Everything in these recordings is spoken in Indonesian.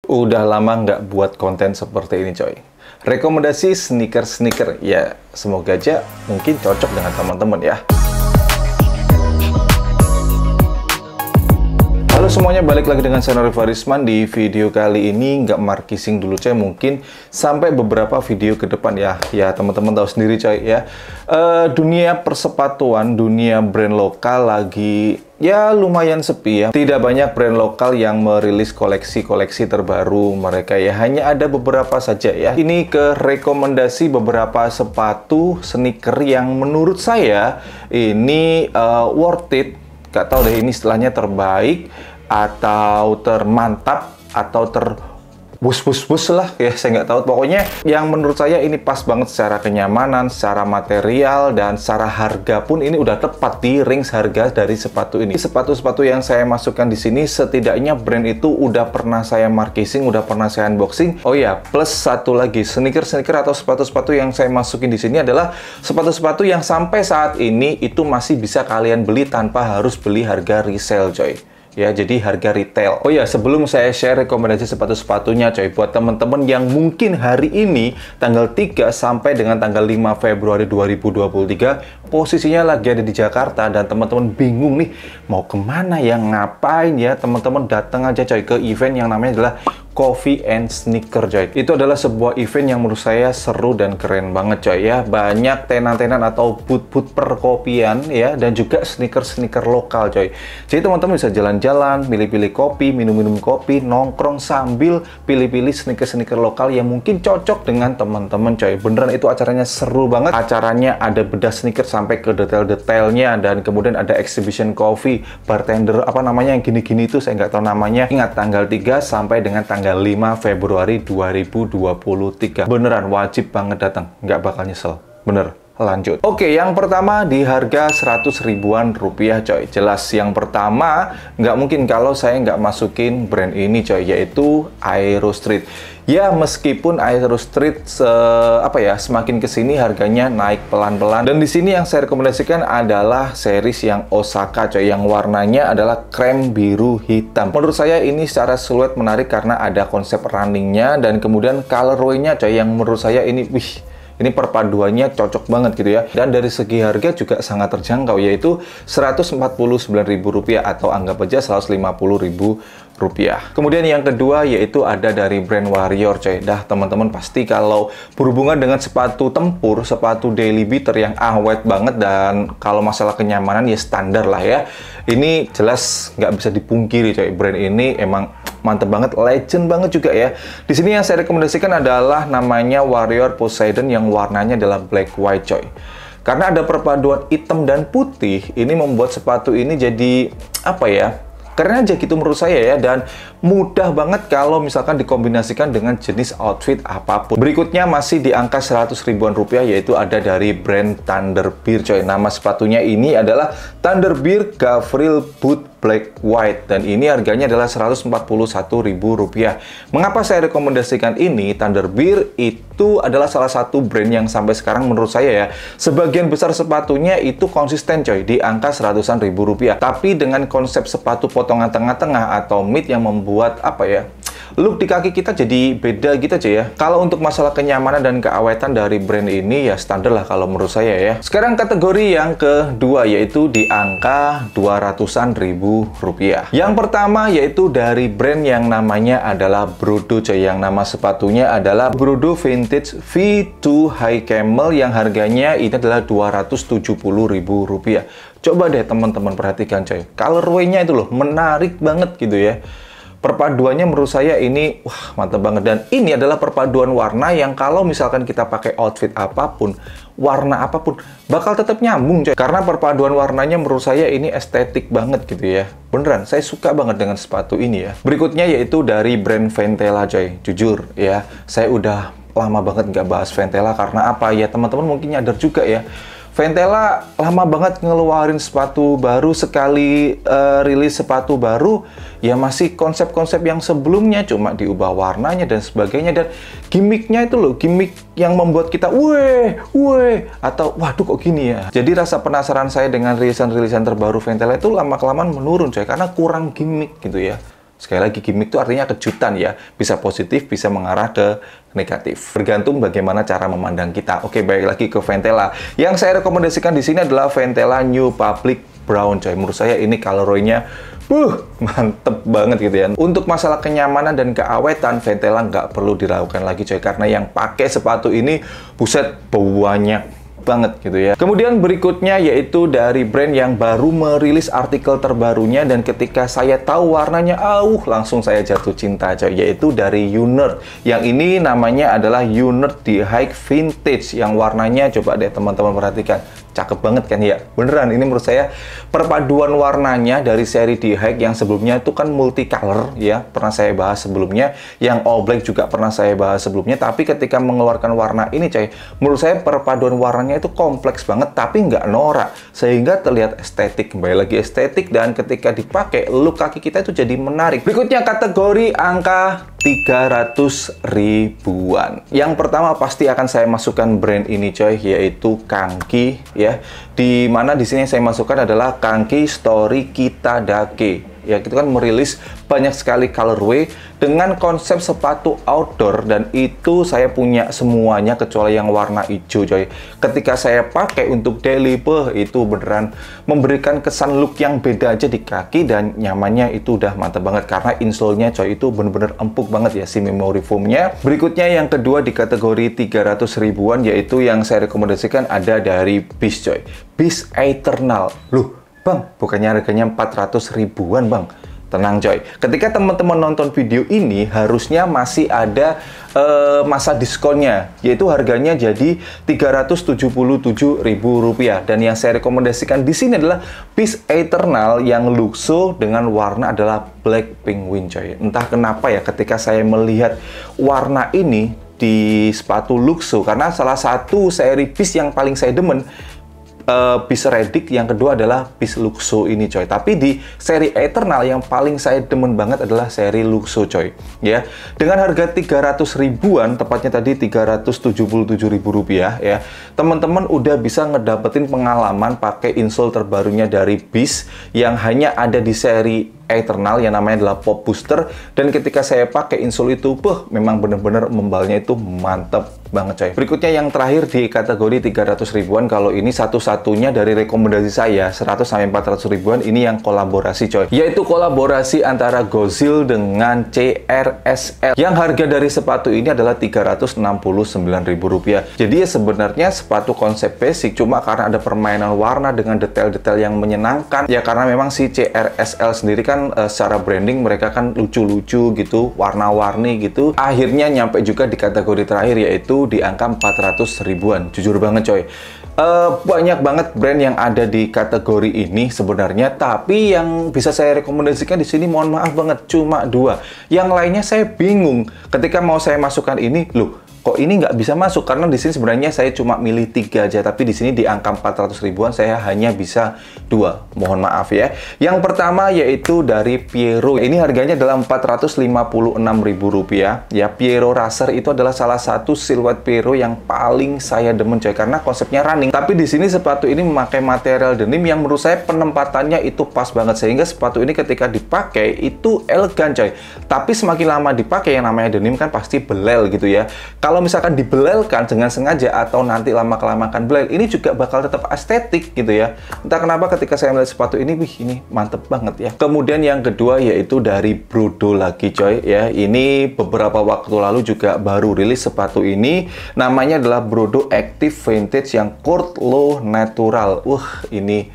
Udah lama nggak buat konten seperti ini coy. Rekomendasi sneaker-sneaker, ya semoga aja mungkin cocok dengan teman-teman ya. Halo semuanya, balik lagi dengan channel Rifarisman. Di video kali ini nggak markising dulu coy, mungkin sampai beberapa video ke depan ya. Ya teman-teman tahu sendiri coy ya, dunia persepatuan, dunia brand lokal lagi ya lumayan sepi ya. Tidak banyak brand lokal yang merilis koleksi-koleksi terbaru mereka ya. Hanya ada beberapa saja ya. Ini ke rekomendasi beberapa sepatu sneaker yang menurut saya ini worth it. Gak tahu deh ini istilahnya terbaik atau termantap atau bus lah ya, saya nggak tahu. Pokoknya yang menurut saya ini pas banget secara kenyamanan, secara material, dan secara harga pun ini udah tepat di range harga dari sepatu ini. Sepatu-sepatu yang saya masukkan di sini setidaknya brand itu udah pernah saya markising, udah pernah saya unboxing. Oh ya, plus satu lagi, sneaker-sneaker atau sepatu-sepatu yang saya masukin di sini adalah sepatu-sepatu yang sampai saat ini itu masih bisa kalian beli tanpa harus beli harga resale coy. Ya, jadi harga retail. Oh ya, sebelum saya share rekomendasi sepatu-sepatunya coy, buat teman-teman yang mungkin hari ini tanggal 3 sampai dengan tanggal 5 Februari 2023 posisinya lagi ada di Jakarta dan teman-teman bingung nih mau kemana ya, ngapain ya, teman-teman datang aja coy ke event yang namanya adalah Coffee and Sneaker coy. Itu adalah sebuah event yang menurut saya seru dan keren banget coy ya. Banyak tenan-tenan atau booth-booth perkopian ya, dan juga sneaker-sneaker lokal coy. Jadi teman-teman bisa jalan-jalan, pilih-pilih kopi, minum-minum kopi, nongkrong sambil pilih-pilih sneaker-sneaker lokal yang mungkin cocok dengan teman-teman coy. Beneran itu acaranya seru banget. Acaranya ada bedah sneaker sampai ke detail-detailnya, dan kemudian ada exhibition coffee, bartender apa namanya yang gini-gini itu saya nggak tahu namanya. Ingat tanggal 3 sampai dengan tanggal 5 Februari 2023. Beneran wajib banget datang, nggak bakal nyesel. Bener. Lanjut. Oke, yang pertama di harga 100 ribuan rupiah coy. Jelas yang pertama nggak mungkin kalau saya nggak masukin brand ini coy, yaitu Aero Street. Ya, meskipun Aero Street semakin kesini harganya naik pelan-pelan. Dan di sini yang saya rekomendasikan adalah series yang Osaka coy, yang warnanya adalah krem biru hitam. Menurut saya ini secara siluet menarik karena ada konsep runningnya, dan kemudian colorway-nya coy yang menurut saya ini ini perpaduannya cocok banget gitu ya. Dan dari segi harga juga sangat terjangkau, yaitu Rp149.000 atau anggap aja Rp150.000. Kemudian yang kedua yaitu ada dari brand Warrior coy. Dah teman-teman pasti kalau berhubungan dengan sepatu tempur, sepatu daily beater yang awet banget, dan kalau masalah kenyamanan ya standar lah ya. Ini jelas nggak bisa dipungkiri coy, brand ini emang mantep banget, legend banget juga ya. Di sini yang saya rekomendasikan adalah namanya Warrior Poseidon yang warnanya adalah black white coy. Karena ada perpaduan hitam dan putih, ini membuat sepatu ini jadi apa ya? Keren aja gitu menurut saya ya, dan mudah banget kalau misalkan dikombinasikan dengan jenis outfit apapun. Berikutnya masih di angka 100 ribuan rupiah, yaitu ada dari brand Thunderbird coy. Nama sepatunya ini adalah Thunderbird Gavril Boot Black White, dan ini harganya adalah Rp141.000. Mengapa saya rekomendasikan ini? Thunderbird itu adalah salah satu brand yang sampai sekarang menurut saya ya, sebagian besar sepatunya itu konsisten coy di angka seratusan ribu rupiah. Tapi dengan konsep sepatu potongan tengah-tengah atau mid yang membuat apa ya, look di kaki kita jadi beda gitu aja ya. Kalau untuk masalah kenyamanan dan keawetan dari brand ini ya standar lah kalau menurut saya ya. Sekarang kategori yang kedua yaitu di angka 200-an ribu rupiah. Yang pertama yaitu dari brand yang namanya adalah Brodo coy, yang nama sepatunya adalah Brodo Vintage V2 High Camel yang harganya ini adalah Rp270.000. Coba deh teman-teman perhatikan coy, colorway-nya itu loh menarik banget gitu ya. Perpaduannya menurut saya ini wah mantap banget, dan ini adalah perpaduan warna yang kalau misalkan kita pakai outfit apapun, warna apapun bakal tetap nyambung coy. Karena perpaduan warnanya menurut saya ini estetik banget gitu ya. Beneran saya suka banget dengan sepatu ini ya. Berikutnya yaitu dari brand Ventela coy. Jujur ya, saya udah lama banget nggak bahas Ventela karena apa ya, teman-teman mungkin nyadar juga ya, Ventela lama banget ngeluarin sepatu baru, sekali rilis sepatu baru ya masih konsep-konsep yang sebelumnya, cuma diubah warnanya dan sebagainya, dan gimmicknya itu loh, gimmick yang membuat kita weh atau waduh kok gini ya. Jadi rasa penasaran saya dengan rilisan-rilisan terbaru Ventela itu lama-kelamaan menurun coy, karena kurang gimmick gitu ya. Sekali lagi, gimmick itu artinya kejutan ya. Bisa positif, bisa mengarah ke negatif. Bergantung bagaimana cara memandang kita. Oke, balik lagi ke Ventela. Yang saya rekomendasikan di sini adalah Ventela New Public Brown, coy. Menurut saya ini colorway-nya mantep banget gitu ya. Untuk masalah kenyamanan dan keawetan, Ventela nggak perlu diragukan lagi, coy. Karena yang pakai sepatu ini, buset, banyak banget gitu ya. Kemudian berikutnya yaitu dari brand yang baru merilis artikel terbarunya, dan ketika saya tahu warnanya, langsung saya jatuh cinta, coy. Yaitu dari Unert. Yang ini namanya adalah Unert D-Hike Vintage, yang warnanya coba deh teman-teman perhatikan. Cakep banget kan ya? Beneran, ini menurut saya perpaduan warnanya dari seri D-Hike yang sebelumnya itu kan multicolor ya, pernah saya bahas sebelumnya. Yang all black juga pernah saya bahas sebelumnya. Tapi ketika mengeluarkan warna ini, coy, menurut saya perpaduan warnanya itu kompleks banget tapi nggak norak, sehingga terlihat estetik. Kembali lagi estetik, dan ketika dipakai look kaki kita itu jadi menarik. Berikutnya kategori angka 300 ribuan. Yang pertama pasti akan saya masukkan brand ini, coy, yaitu Kangki ya. Di mana di sini saya masukkan adalah Kangki Story Kitadake. Ya, itu kan merilis banyak sekali colorway dengan konsep sepatu outdoor, dan itu saya punya semuanya kecuali yang warna hijau, coy. Ketika saya pakai untuk daily, itu beneran memberikan kesan look yang beda aja di kaki, dan nyamannya itu udah mantap banget karena insole-nya, coy, itu bener-bener empuk banget ya si memory foam-nya. Berikutnya yang kedua di kategori 300 ribuan, yaitu yang saya rekomendasikan ada dari Beast, coy. Beast Eternal. Loh, Bang, bukannya harganya 400 ribuan, Bang? Tenang, coy. Ketika teman-teman nonton video ini, harusnya masih ada masa diskonnya, yaitu harganya jadi Rp377.000. Dan yang saya rekomendasikan di sini adalah Beast Eternal yang luxo dengan warna adalah Black Penguin, coy. Entah kenapa ya, ketika saya melihat warna ini di sepatu luxo, karena salah satu seri Beast yang paling saya demen Beast Redick, yang kedua adalah Beast Luxo ini, coy. Tapi di seri Eternal yang paling saya demen banget adalah seri Luxo, coy. Ya, dengan harga 300 ribuan, tepatnya tadi Rp377.000 ya. Teman-teman udah bisa ngedapetin pengalaman pakai insole terbarunya dari Beast yang hanya ada di seri Eternal yang namanya adalah Pop Booster. Dan ketika saya pakai insole itu, memang bener-bener membalnya itu mantep banget, coy. Berikutnya yang terakhir di kategori 300 ribuan, kalau ini satu-satunya dari rekomendasi saya 100-400 ribuan, ini yang kolaborasi, coy, yaitu kolaborasi antara Gozil dengan CRSL, yang harga dari sepatu ini adalah Rp369.000. Jadi ya sebenarnya sepatu konsep basic, cuma karena ada permainan warna dengan detail-detail yang menyenangkan ya, karena memang si CRSL sendiri kan secara branding mereka kan lucu-lucu gitu, warna-warni gitu. Akhirnya nyampe juga di kategori terakhir, yaitu di angka 400 ribuan. Jujur banget, coy, banyak banget brand yang ada di kategori ini sebenarnya, tapi yang bisa saya rekomendasikan di sini, mohon maaf banget, cuma 2. Yang lainnya saya bingung ketika mau saya masukkan ini, loh, kok ini nggak bisa masuk? Karena di sini sebenarnya saya cuma milih 3 aja, tapi di sini di angka 400 ribuan saya hanya bisa 2. Mohon maaf ya. Yang pertama yaitu dari Piero. Ini harganya adalah Rp456.000 ya. Piero Racer itu adalah salah satu siluet Piero yang paling saya demen, coy, karena konsepnya running. Tapi di sini sepatu ini memakai material denim yang menurut saya penempatannya itu pas banget, sehingga sepatu ini ketika dipakai itu elegan, coy. Tapi semakin lama dipakai, yang namanya denim kan pasti belel gitu ya. Kalau misalkan dibelelkan dengan sengaja atau nanti lama-kelamaan belel, ini juga bakal tetap estetik gitu ya. Entah kenapa ketika saya melihat sepatu ini, ini mantep banget ya. Kemudian yang kedua yaitu dari Brodo lagi, coy, ya. Ini beberapa waktu lalu juga baru rilis sepatu ini. Namanya adalah Brodo Active Vintage yang Court Low Natural. Ini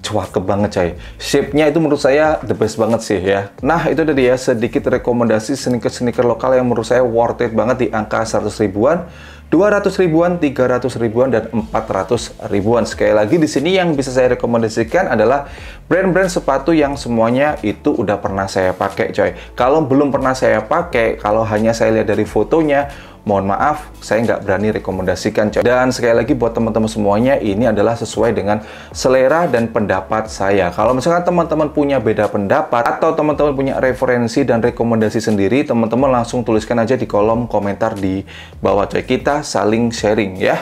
cakep banget, coy. Shape-nya itu menurut saya the best banget sih ya. Nah, itu tadi ya sedikit rekomendasi sneaker-sneaker lokal yang menurut saya worth it banget di angka 100 ribuan, 200 ribuan, 300 ribuan, dan 400 ribuan. Sekali lagi di sini yang bisa saya rekomendasikan adalah brand-brand sepatu yang semuanya itu udah pernah saya pakai, coy. Kalau belum pernah saya pakai, kalau hanya saya lihat dari fotonya, mohon maaf, saya nggak berani rekomendasikan, coy. Dan sekali lagi buat teman-teman semuanya, ini adalah sesuai dengan selera dan pendapat saya. Kalau misalkan teman-teman punya beda pendapat atau teman-teman punya referensi dan rekomendasi sendiri, teman-teman langsung tuliskan aja di kolom komentar di bawah, coy. Kita saling sharing ya.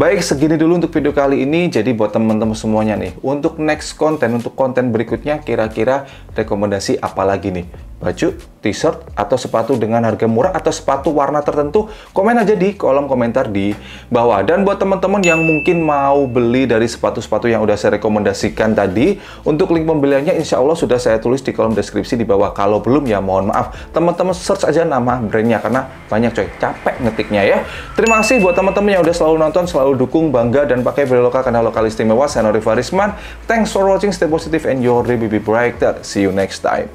Baik, segini dulu untuk video kali ini. Jadi buat teman-teman semuanya nih, untuk next konten, untuk konten berikutnya, kira-kira rekomendasi apa lagi nih? baju, t-shirt, atau sepatu dengan harga murah, atau sepatu warna tertentu, komen aja di kolom komentar di bawah. Dan buat teman-teman yang mungkin mau beli dari sepatu-sepatu yang udah saya rekomendasikan tadi, untuk link pembeliannya insya Allah sudah saya tulis di kolom deskripsi di bawah. Kalau belum ya mohon maaf, teman-teman search aja nama brandnya, karena banyak coy, capek ngetiknya ya. Terima kasih buat teman-teman yang udah selalu nonton, selalu dukung, bangga, dan pakai Beli Lokal, karena lokal istimewa. Saya Nori Farisman. Thanks for watching, stay positive, and your day will be brighter. See you next time.